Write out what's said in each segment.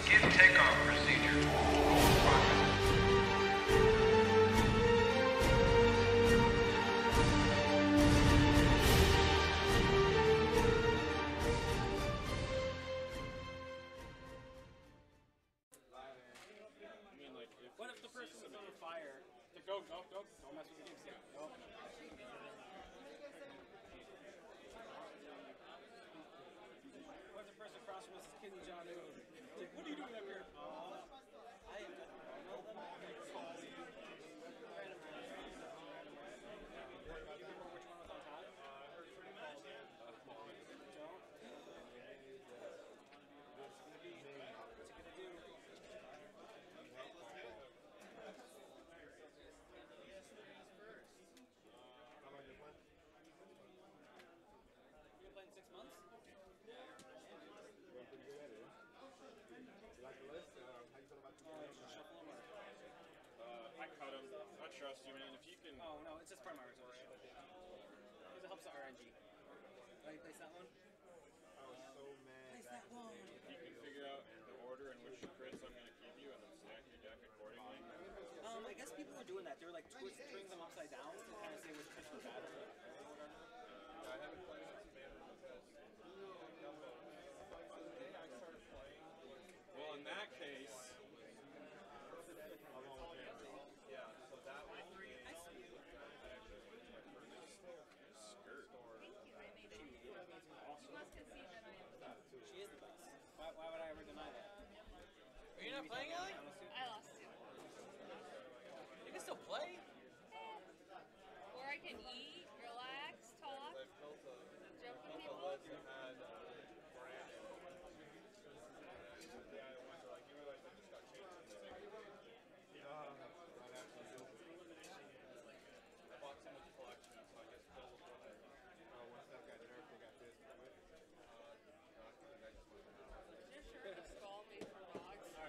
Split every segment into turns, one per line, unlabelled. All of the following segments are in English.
Begin takeoff procedure.
What if the person was on fire? Go, don't mess with the game stick. Go. What if the person across from us is Kid and John Like, what are you doing up here? I am good. Well, then I can call you. Do you remember which one was on top? Don't? What's it gonna be? What's it gonna do? You've been playing 6 months?
I cut him. I trust you, man. If you can.
Oh, no, it's just part of my resolution. Because it helps the RNG. Oh, you place that one?
I was so mad.
Place that one.
If you can figure out the order in which crits I'm going to give you and then stack your deck accordingly.
I guess people were doing that. They were like turning them upside down to kind of say which crits were better.
I haven't played since Mandalore because the day I started playing. Well, in that case. Yeah, so that was skirt.
She is the best. Why would I ever deny that?
Are you not playing, Ellie?
I lost two.
You can still play.
Or I can eat, relax, talk, joke with people.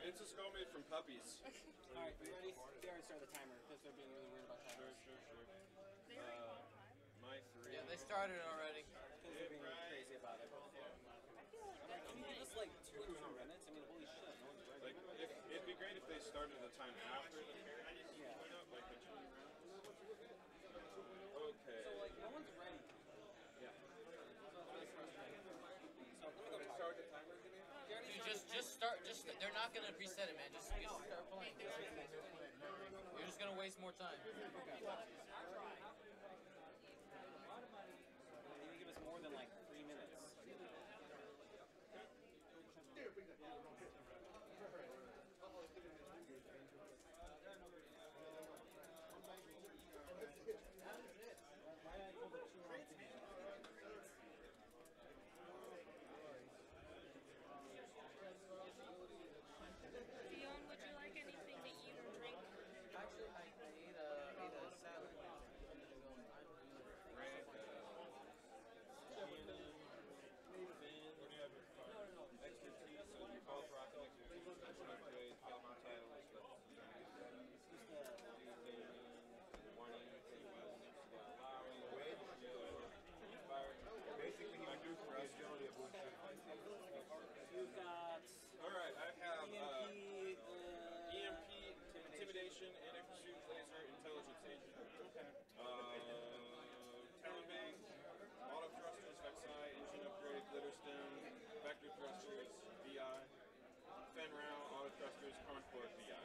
It's a skull made from puppies.
Alright, you ready? They already started the timer because they're being really weird about timers.
Sure.
They already qualified.
My 3.
Yeah, they started already.
Because they're being crazy about it. Can you give us like 2 or 3 minutes? I mean, holy shit, no one's ready.
Like, it'd be great if they started the time after the parody.
Yeah.
Like between rounds. Okay.
So, like, no one's ready.
Yeah.
So, that's frustrating. So, let me go talk.
Start the timer, Jimmy?
Dude, just start. They're not gonna reset it, man. Just start playing. You're just gonna waste more time.
They need to give us more than like 3 minutes.
Dion, would you like anything to eat or drink?
Actually, I ate a salad.
Red, expertise, so you call for rocket upgrade, Pokemon titles, basically you do for us generally a bullshit.
You've got
Alright, I have
EMP,
EMP, Intimidation, Anti-Pursuit, Laser, Intelligence Agent. Talonbang, Auto Thrusters, Vexi, Engine Upgrade, Glitterstone, Vector Thrusters, VI, Fenrow, Auto Thrusters, Concord, VI.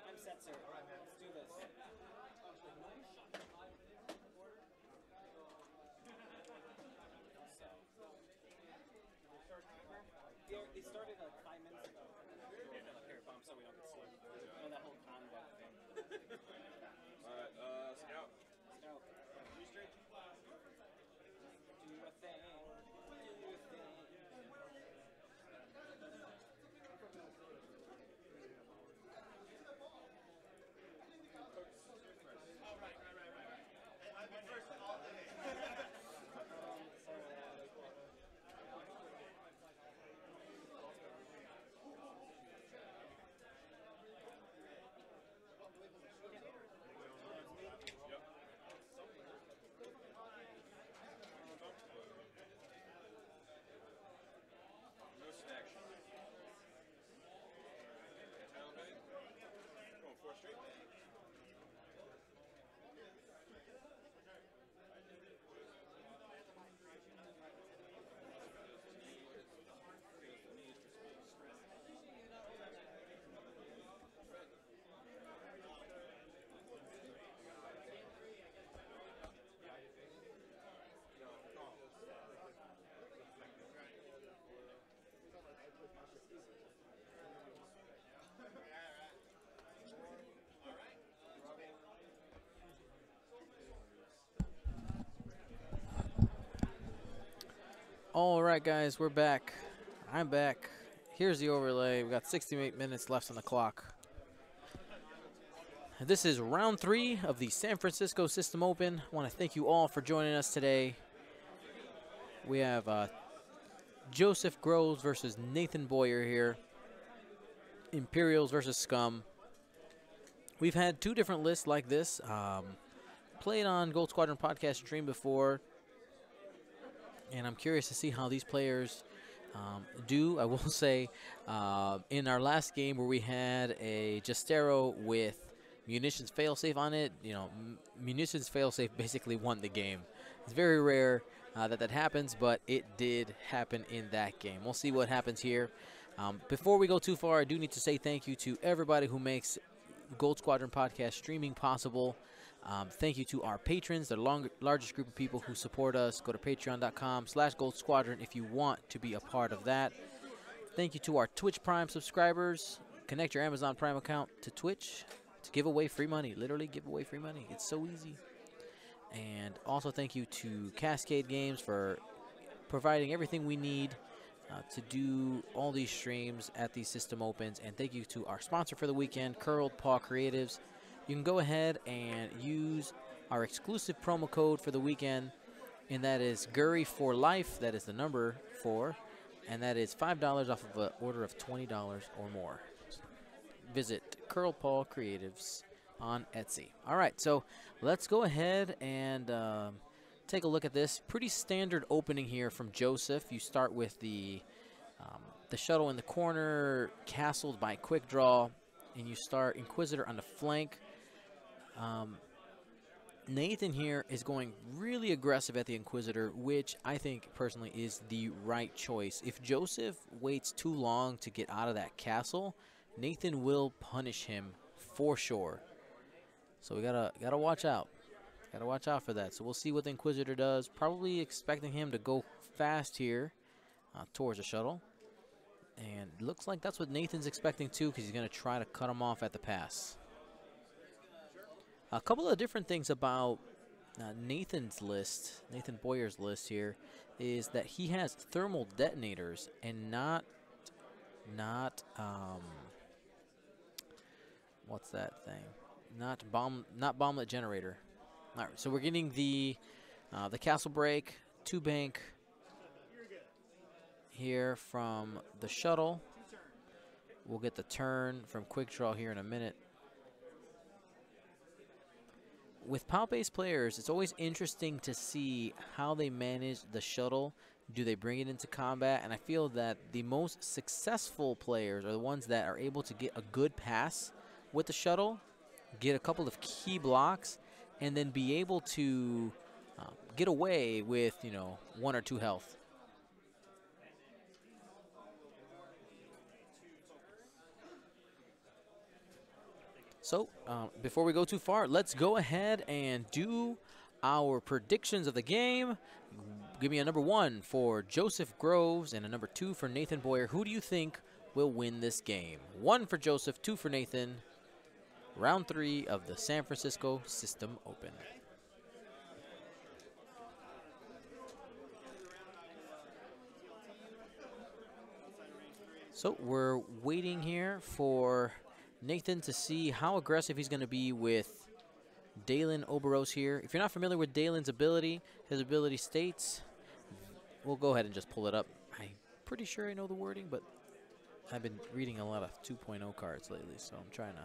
I'm set, sir. Let's do this. So. They started like 5 minutes ago. Here, bump so we don't get seen. And that whole convoy thing.
Alright, Scout.
Scout. 3 straight. Do your thing. Do your thing.
All right, guys, we're back. I'm back. Here's the overlay. We've got 68 minutes left on the clock. This is round 3 of the San Francisco System Open. I want to thank you all for joining us today. We have Joseph Groves versus Nathan Boyer here. Imperials versus Scum. We've had 2 different lists like this. Played on Gold Squadron podcast stream before. And I'm curious to see how these players do. I will say, in our last game where we had a Justero with munitions failsafe on it, you know, munitions failsafe basically won the game. It's very rare that happens, but it did happen in that game. We'll see what happens here. Before we go too far, I do need to say thank you to everybody who makes Gold Squadron podcast streaming possible. Thank you to our patrons, the largest group of people who support us. Go to patreon.com/Gold Squadron if you want to be a part of that. Thank you to our Twitch Prime subscribers. Connect your Amazon Prime account to Twitch to give away free money. Literally give away free money. It's so easy. And also thank you to Cascade Games for providing everything we need to do all these streams at these System Opens. And thank you to our sponsor for the weekend, Curled Paw Creatives. You can go ahead and use our exclusive promo code for the weekend, and that is Gurry for Life. That is the number 4, and that is $5 off of an order of $20 or more. Visit Curled Paw Creatives on Etsy. All right, so let's go ahead and take a look at this. Pretty standard opening here from Joseph. You start with the shuttle in the corner, castled by quick draw, and you start Inquisitor on the flank. Nathan here is going really aggressive at the Inquisitor, which I think personally is the right choice. If Joseph waits too long to get out of that castle, Nathan will punish him for sure. So we gotta watch out. Gotta watch out for that. So we'll see what the Inquisitor does. Probably expecting him to go fast here towards the shuttle. And looks like that's what Nathan's expecting too, because he's gonna try to cut him off at the pass. A couple of different things about Nathan's list, Nathan Boyer's list here, is that he has thermal detonators and not what's that thing? Not bomblet generator. All right, so we're getting the castle break, 2 bank here from the shuttle. We'll get the turn from quick draw here in a minute. With PAL-based players, it's always interesting to see how they manage the shuttle. Do they bring it into combat? And I feel that the most successful players are the ones that are able to get a good pass with the shuttle, get a couple of key blocks, and then be able to get away with, you know, 1 or 2 health. So, before we go too far, let's go ahead and do our predictions of the game. Give me a number 1 for Joseph Groves and a number 2 for Nathan Boyer. Who do you think will win this game? 1 for Joseph, 2 for Nathan. Round 3 of the San Francisco System Open. So, we're waiting here for Nathan to see how aggressive he's going to be with Dalen Oberos here. If you're not familiar with Dalen's ability, his ability states, we'll go ahead and just pull it up. I'm pretty sure I know the wording, but I've been reading a lot of 2.0 cards lately, so I'm trying to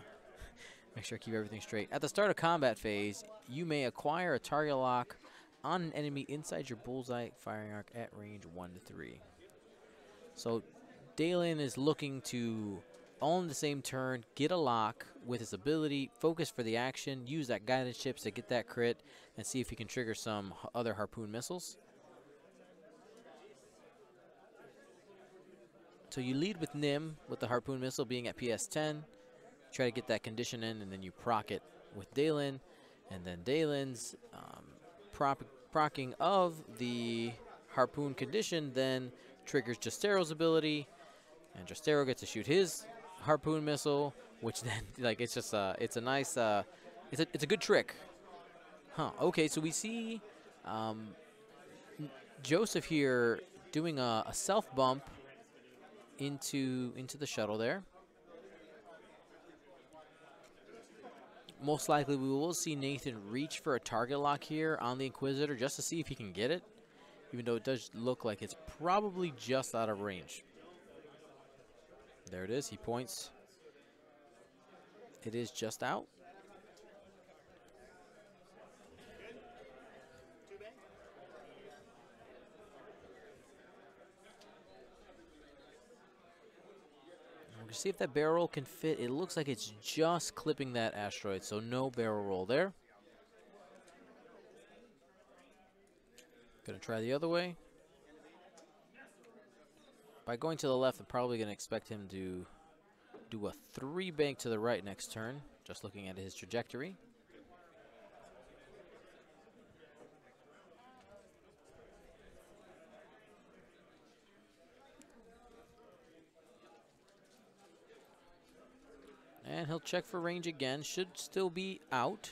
make sure I keep everything straight. At the start of combat phase, you may acquire a target lock on an enemy inside your bullseye firing arc at range 1 to 3. So Dalen is looking to, all in the same turn, get a lock with his ability, focus for the action, use that guidance chips to get that crit, and see if he can trigger some other harpoon missiles. So you lead with Nim, with the harpoon missile being at PS10. Try to get that condition in, and then you proc it with Dalen. And then Dalen's procking of the harpoon condition then triggers Justero's ability. And Justero gets to shoot his harpoon missile, which then, like, it's just it's a nice it's a good trick. Okay, so we see Joseph here doing a self bump into the shuttle there. Most likely we will see Nathan reach for a target lock here on the Inquisitor just to see if he can get it, even though it does look like it's probably just out of range. There it is, he points. It is just out. We're gonna see if that barrel roll can fit. It looks like it's just clipping that asteroid, so no barrel roll there. Gonna try the other way. By going to the left, I'm probably gonna expect him to do a 3 bank to the right next turn, just looking at his trajectory. And he'll check for range again. Should still be out.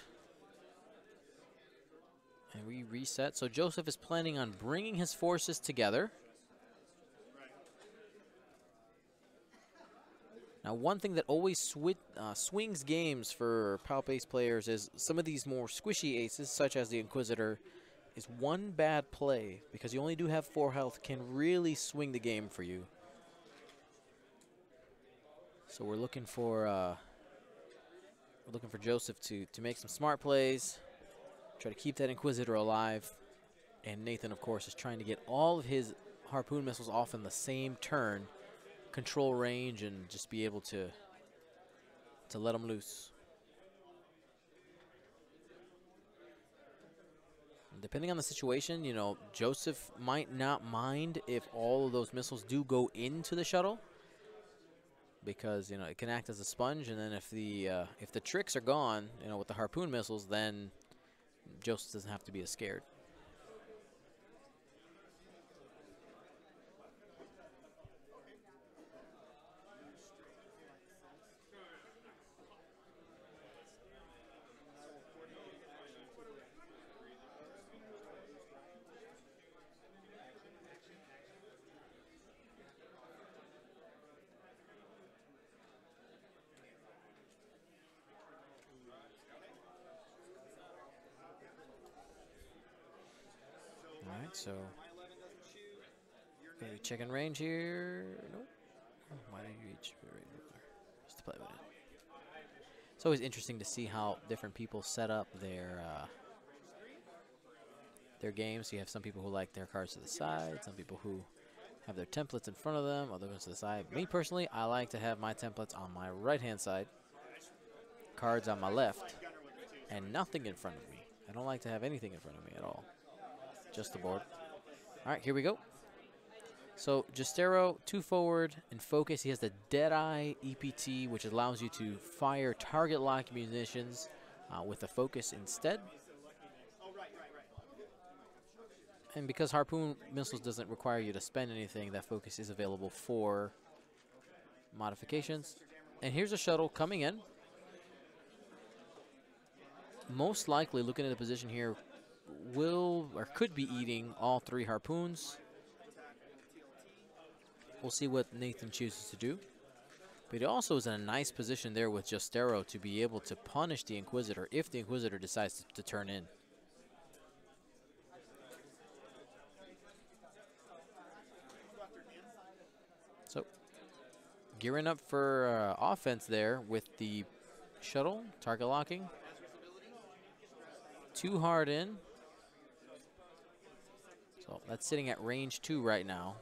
And we reset. So Joseph is planning on bringing his forces together. Now, one thing that always swings games for Palp Ace players is some of these more squishy aces, such as the Inquisitor, is one bad play, because you only do have 4 health, can really swing the game for you. So we're looking for Joseph to make some smart plays, try to keep that Inquisitor alive, and Nathan, of course, is trying to get all of his harpoon missiles off in the same turn, control range, and just be able to let them loose. Depending on the situation, you know, Joseph might not mind if all of those missiles do go into the shuttle, because, you know, it can act as a sponge, and then if the tricks are gone, you know, with the harpoon missiles, then Joseph doesn't have to be as scared. So, gonna be checking range here. Nope. Why did you reach? Just to play with it. It's always interesting to see how different people set up their games. You have some people who like their cards to the side, some people who have their templates in front of them, other ones to the side. Me personally, I like to have my templates on my right-hand side, cards on my left, and nothing in front of me. I don't like to have anything in front of me at all. Just the board. All right, here we go. So Justero, 2 forward and focus. He has the Deadeye EPT, which allows you to fire target lock munitions with a focus instead. And because harpoon missiles doesn't require you to spend anything, that focus is available for modifications. And here's a shuttle coming in. Most likely, looking at the position here, will or could be eating all 3 harpoons. We'll see what Nathan chooses to do. But he also is in a nice position there with Justero to be able to punish the Inquisitor if the Inquisitor decides to turn in. So, gearing up for offense there with the shuttle, target locking. 2 hard in. So that's sitting at range 2 right now.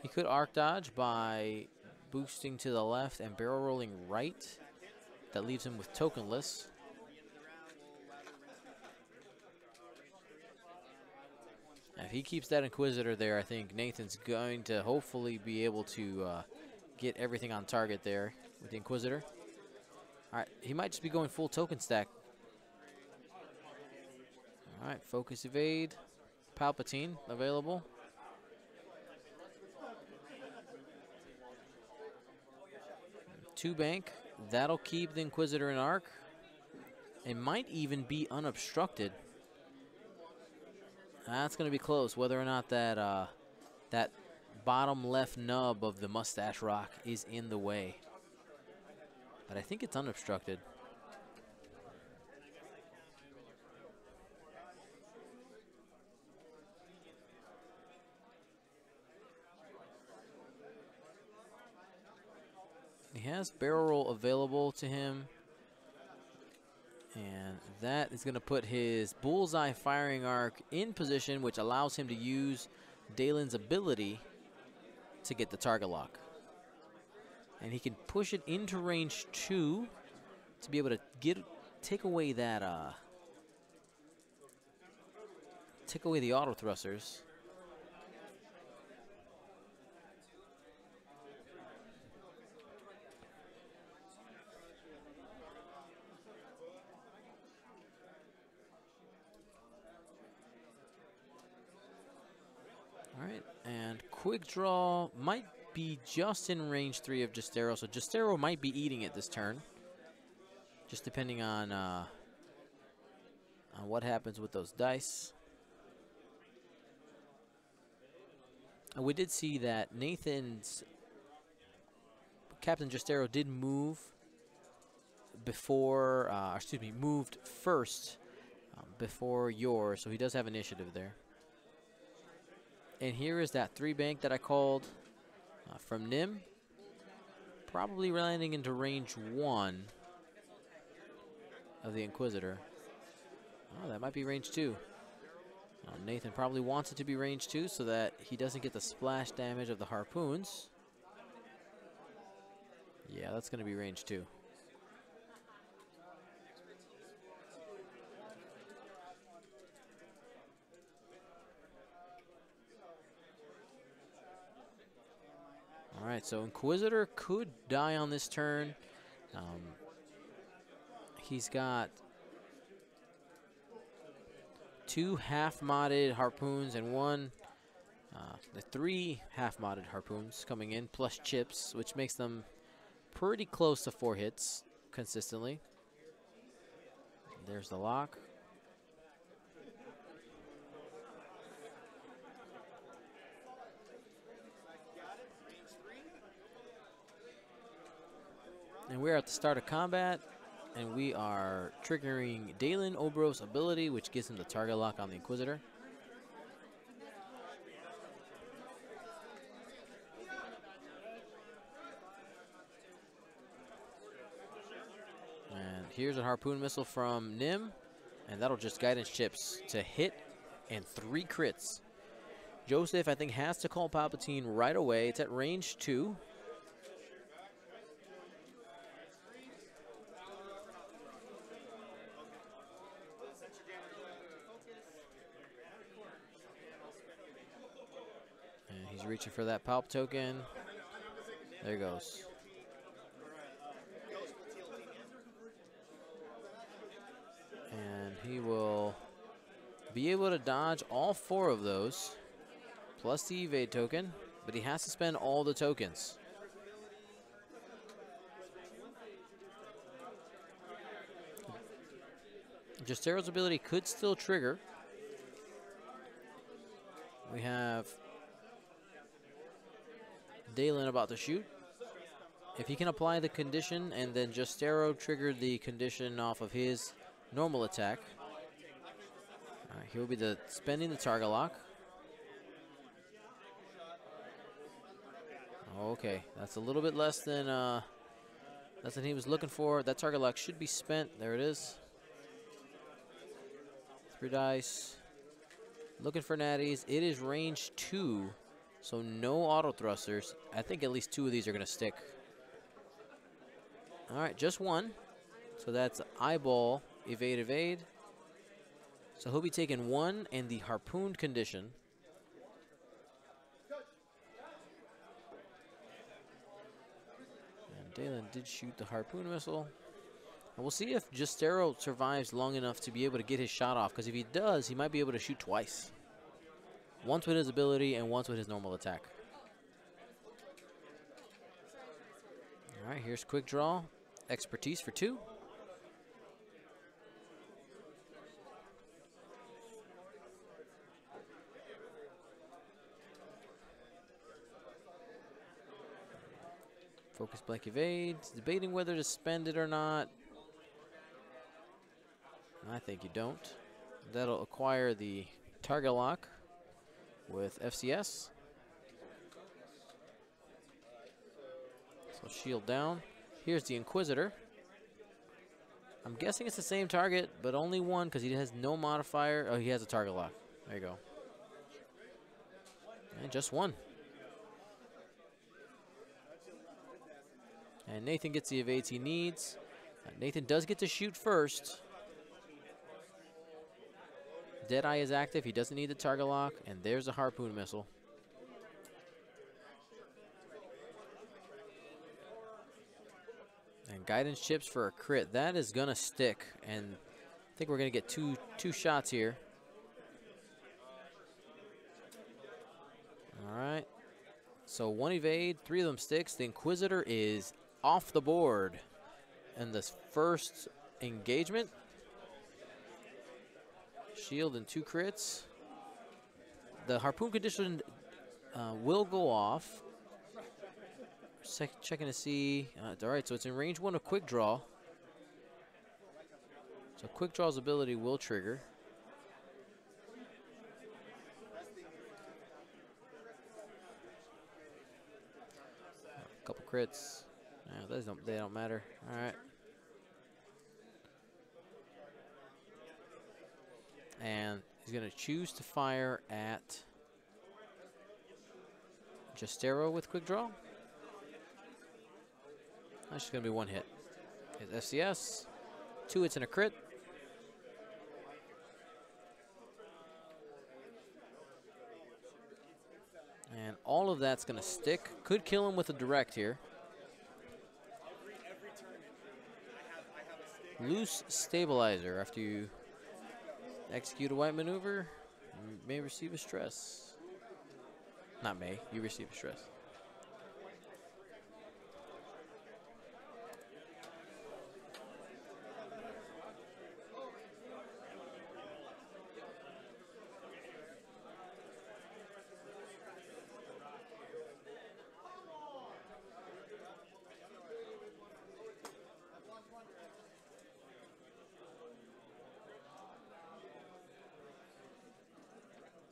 He could arc dodge by boosting to the left and barrel rolling right. That leaves him with tokenless. If he keeps that Inquisitor there, I think Nathan's going to hopefully be able to get everything on target there with the Inquisitor. All right, he might just be going full token stack. All right, focus evade. Palpatine available. Two bank. That'll keep the Inquisitor in arc. It might even be unobstructed. That's going to be close, whether or not that that bottom left nub of the mustache rock is in the way. But I think it's unobstructed. He has barrel roll available to him. And that is going to put his bullseye firing arc in position, which allows him to use Dalen's ability to get the target lock. And he can push it into range 2 to be able to take away that take away the auto thrusters. All right, and quick draw might be just in range 3 of Justero, so Justero might be eating it this turn, just depending on what happens with those dice. And we did see that Nathan's Captain Justero did move before, excuse me, moved first before yours, so he does have initiative there. And here is that 3 bank that I called from Nim. Probably landing into range 1 of the Inquisitor. Oh, that might be range 2. Nathan probably wants it to be range 2 so that he doesn't get the splash damage of the harpoons. Yeah, that's going to be range 2. All right, so Inquisitor could die on this turn. He's got 2 half-modded harpoons and the 3 half-modded harpoons coming in, plus chips, which makes them pretty close to 4 hits consistently. There's the lock. And we're at the start of combat, and we are triggering Dalen Obro's ability, which gives him the target lock on the Inquisitor. And here's a harpoon missile from Nim, and that'll just guidance chips to hit and 3 crits. Joseph, I think, has to call Palpatine right away. It's at range 2. He's reaching for that Palp token. There goes. And he will be able to dodge all 4 of those, plus the evade token, but he has to spend all the tokens. Justero's ability could still trigger. We have Dalen about to shoot. If he can apply the condition and then Justero triggered the condition off of his normal attack, all right, he'll be spending the target lock. Okay, that's a little bit less than he was looking for. That target lock should be spent. There it is. 3 dice. Looking for natties. It is range 2. So no auto thrusters. I think at least 2 of these are going to stick. All right, just 1. So that's eyeball, evade, evade. So he'll be taking 1 and the harpooned condition. And Dalen did shoot the harpoon missile. And we'll see if Justero survives long enough to be able to get his shot off, because if he does, he might be able to shoot twice. Once with his ability and once with his normal attack. All right, here's quick draw. Expertise for 2. Focus blank evade. Debating whether to spend it or not. I think you don't. That'll acquire the target lock with FCS. So shield down. Here's the Inquisitor. I'm guessing it's the same target, but only one because he has no modifier. Oh, he has a target lock. There you go. And just one. And Nathan gets the evades he needs. Nathan does get to shoot first. Deadeye is active. He doesn't need the target lock. And there's a harpoon missile. And guidance chips for a crit. That is going to stick. And I think we're going to get two shots here. All right. So one evade, 3 of them sticks. The Inquisitor is off the board in this first engagement. Shield and 2 crits. The harpoon condition will go off. Checking to see. All right, so it's in range 1 of quick draw. So quick draw's ability will trigger. A couple crits. They don't matter. All right. And he's going to choose to fire at Justero with quick draw. That's just going to be 1 hit. His FCS. 2 hits and a crit. And all of that's going to stick. Could kill him with a direct here. Loose stabilizer. After you execute a white maneuver, you may receive a stress. Not may, you receive a stress.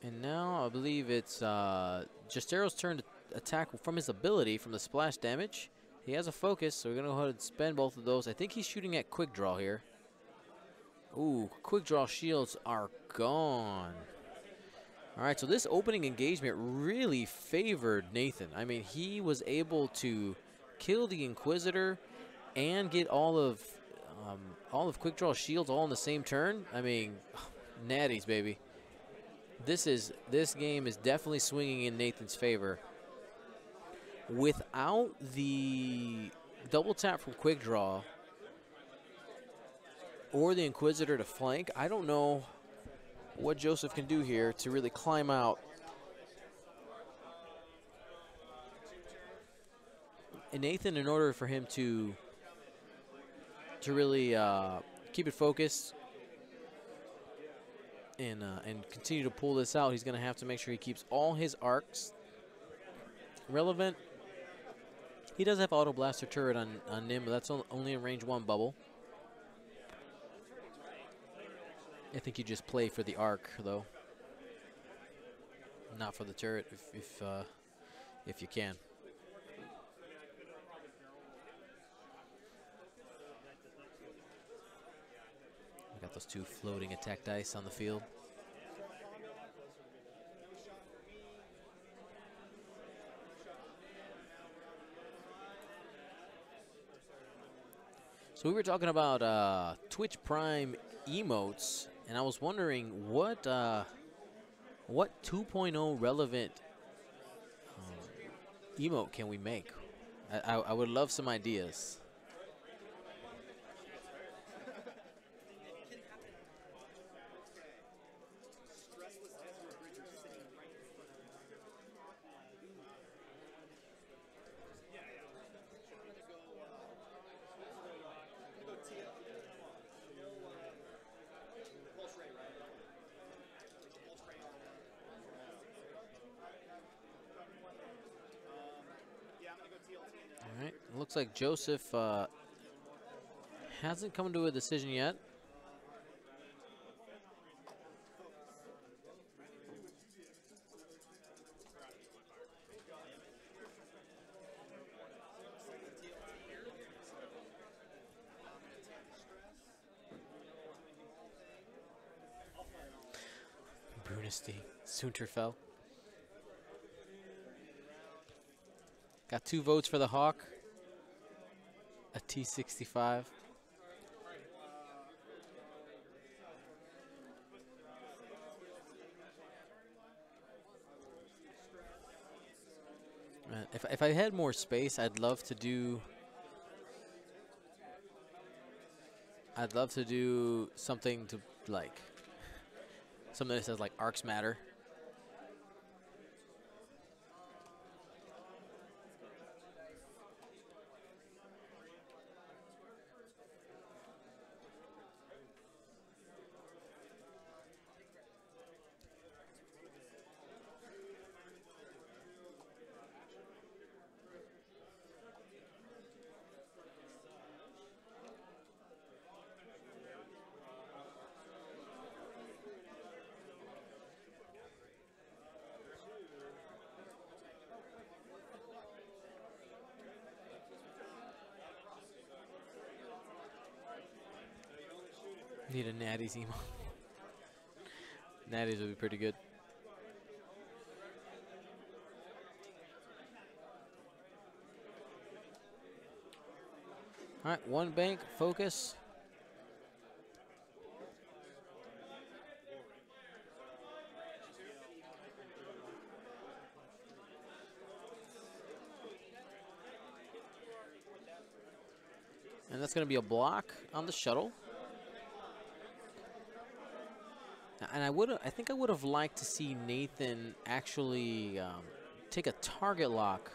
And now I believe it's Justero's turn to attack from his ability, from the splash damage. He has a focus, so we're going to go ahead and spend both of those. I think he's shooting at quick draw here. Ooh, quick draw shields are gone. All right, so this opening engagement really favored Nathan. I mean, he was able to kill the Inquisitor and get all of quick draw shields all in the same turn. I mean, natties, baby. This game is definitely swinging in Nathan's favor. Without the double tap from quick draw or the Inquisitor to flank, I don't know what Joseph can do here to really climb out. And Nathan, in order for him to really keep it focused and continue to pull this out, he's going to have to make sure he keeps all his arcs relevant. He does have auto blaster turret on Nim, but that's only in range 1 bubble. I think you just play for the arc though, not for the turret if you can. We got those 2 floating attack dice on the field. So we were talking about Twitch Prime emotes, and I was wondering what 2.0 relevant emote can we make? I would love some ideas. All right, looks like Joseph hasn't come to a decision yet. Brunisty, Sunterfell. Got 2 votes for the Hawk. A T65. If I had more space, I'd love to do something to like something that says like arcs matter. Need a Natty's emo. Natty's would be pretty good. All right, 1 bank, focus. And that's going to be a block on the shuttle. And I think I would have liked to see Nathan actually take a target lock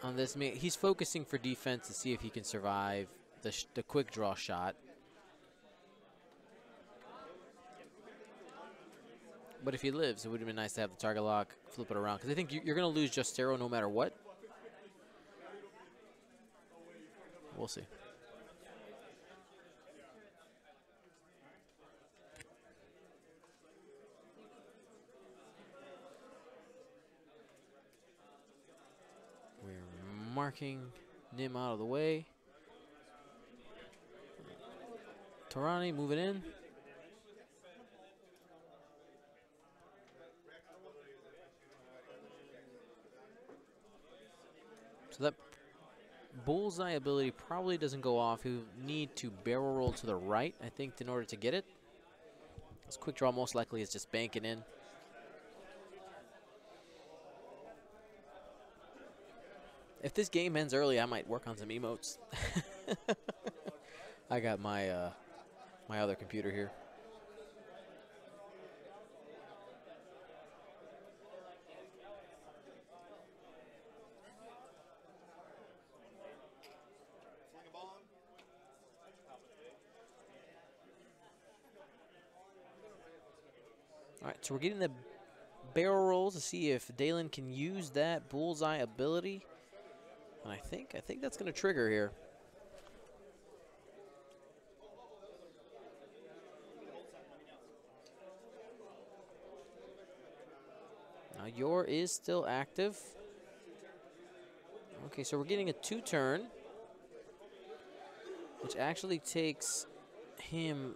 on this. He's focusing for defense to see if he can survive the quick draw shot. But if he lives, it would have been nice to have the target lock, flip it around. Because I think you're going to lose Justero no matter what. We'll see. We're marking Nim out of the way. Tarani moving in. So that bullseye ability probably doesn't go off. You need to barrel roll to the right, I think, in order to get it. This quick draw most likely is just banking in. If this game ends early, I might work on some emotes. I got my my other computer here. All right, so we're getting the barrel rolls to see if Dalen can use that bullseye ability. And I think that's going to trigger here. Now Yor is still active. Okay, so we're getting a 2-turn, which actually takes him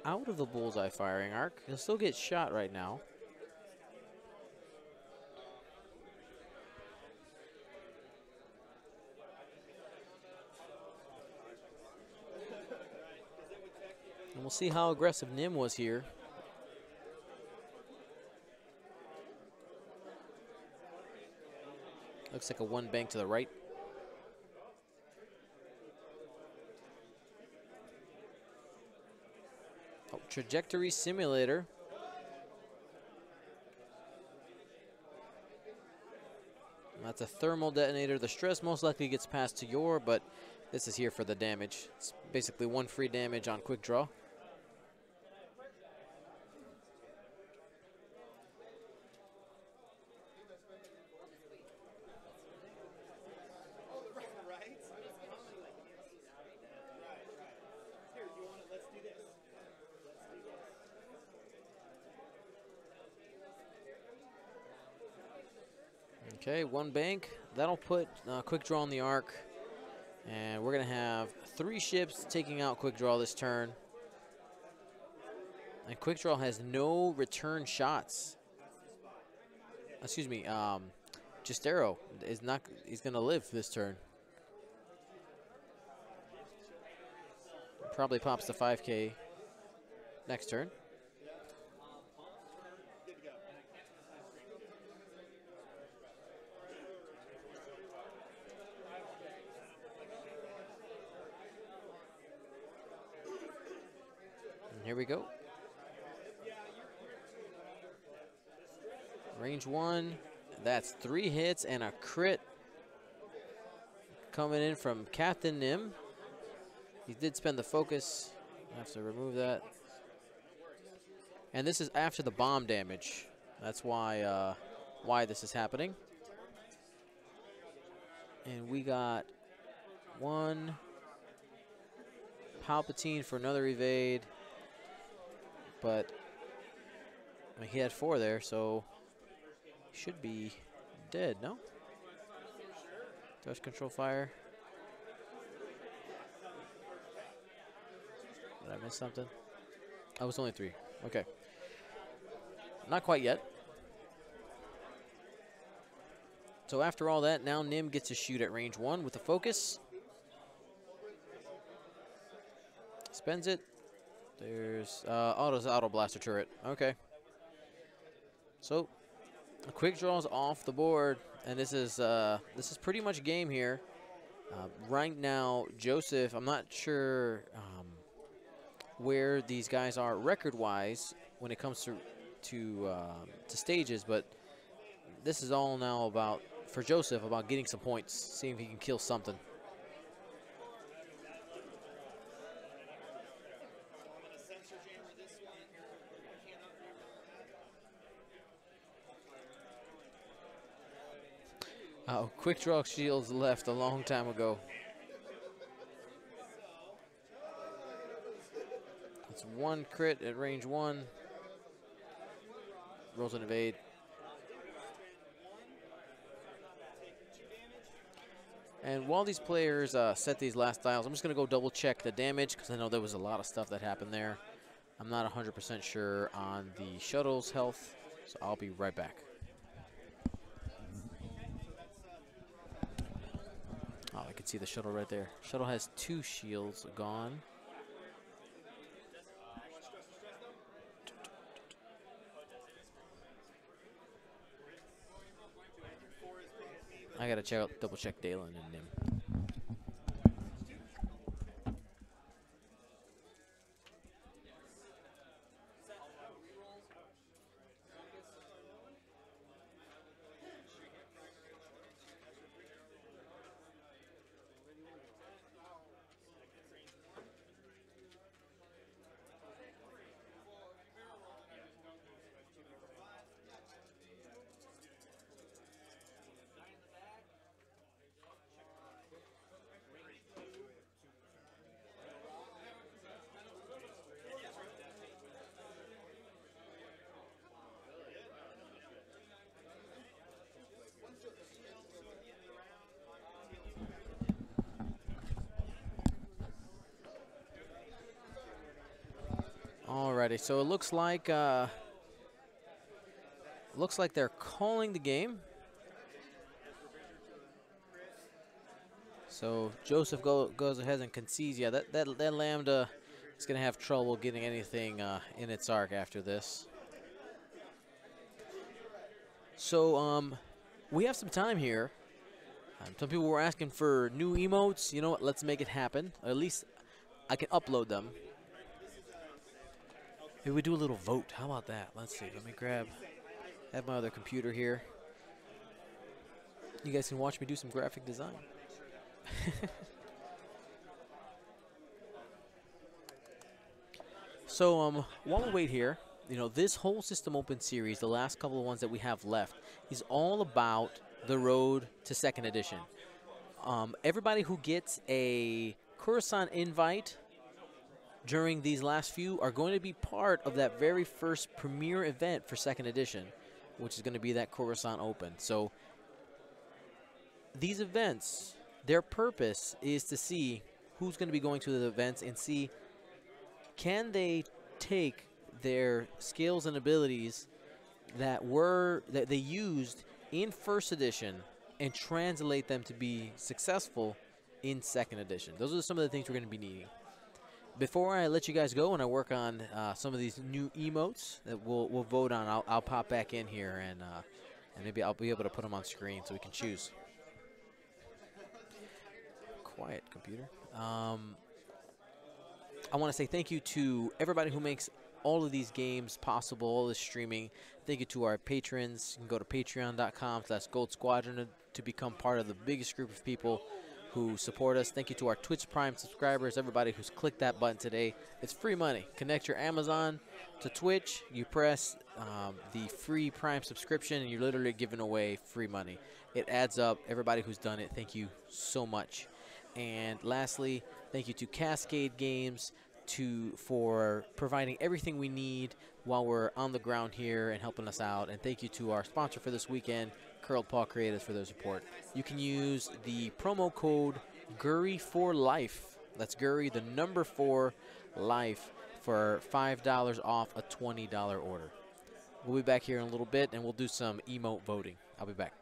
out of the bullseye firing arc. He'll still get shot right now. And we'll see how aggressive Nim was here. Looks like a 1 bank to the right. Oh, trajectory simulator. That's a thermal detonator. The stress most likely gets passed to Yor, but this is here for the damage. It's basically 1 free damage on quick draw. Okay, one bank. That'll put Quick Draw on the arc. And we're going to have 3 ships taking out Quick Draw this turn. And Quick Draw has no return shots. Excuse me, Justero is not, he's going to live this turn. Probably pops the 5K next turn. And here we go. Range 1, that's 3 hits and a crit coming in from Captain Nim. He did spend the focus. I have to remove that. And this is after the bomb damage. That's why this is happening. And we got 1 Palpatine for another evade. But I mean, he had 4 there, so he should be dead, no? Dodge control fire. Did I miss something? Oh, it's only 3. Okay. Not quite yet. So after all that, now Nim gets to shoot at range 1 with the focus. Spends it. There's auto blaster turret. Okay. So a Quick Draw's off the board, and this is pretty much game here. Right now, Joseph, I'm not sure where these guys are record-wise when it comes to stages, but this is all now about, for Joseph, about getting some points, seeing if he can kill something. Oh, Quick Draw shields left a long time ago. It's 1 crit at range 1. Rolls an evade. And while these players set these last dials, I'm just going to go double check the damage because I know there was a lot of stuff that happened there. I'm not 100% sure on the shuttle's health, so I'll be right back. Oh, I can see the shuttle right there. Shuttle has 2 shields gone. I gotta double check Dalen and Nim. Alrighty, so it looks like they're calling the game. So Joseph goes ahead and concedes. Yeah, that Lambda is gonna have trouble getting anything in its arc after this. So we have some time here. Some people were asking for new emotes. You know what? Let's make it happen. Or at least I can upload them. Maybe we do a little vote. How about that? Let's see. Let me have my other computer here. You guys can watch me do some graphic design. So while we wait here, you know, this whole System Open series, the last couple of ones that we have left, is all about the road to 2nd edition. Everybody who gets a Coruscant invite during these last few are going to be part of that very first premiere event for 2nd edition, which is going to be that Coruscant Open. So these events, their purpose is to see who's going to be going to the events and see, can they take their skills and abilities that they used in first edition and translate them to be successful in second edition. Those are some of the things we're going to be needing. Before I let you guys go and I work on some of these new emotes that we'll vote on, I'll pop back in here and maybe I'll be able to put them on screen so we can choose. Quiet, computer. I want to say thank you to everybody who makes all of these games possible, all this streaming. Thank you to our patrons. You can go to patreon.com/Gold Squadron to become part of the biggest group of people who support us. Thank you to our Twitch Prime subscribers, everybody who's clicked that button today. It's free money. Connect your Amazon to Twitch. You press the free Prime subscription, and you're literally giving away free money. It adds up. Everybody who's done it, thank you so much. And lastly, thank you to Cascade Games for providing everything we need while we're on the ground here and helping us out. And thank you to our sponsor for this weekend, Curled Paw Creatives, for their support. You can use the promo code GURRY4LIFE. That's GURRY, the number 4 life, for $5 off a $20 order. We'll be back here in a little bit, and we'll do some emote voting. I'll be back.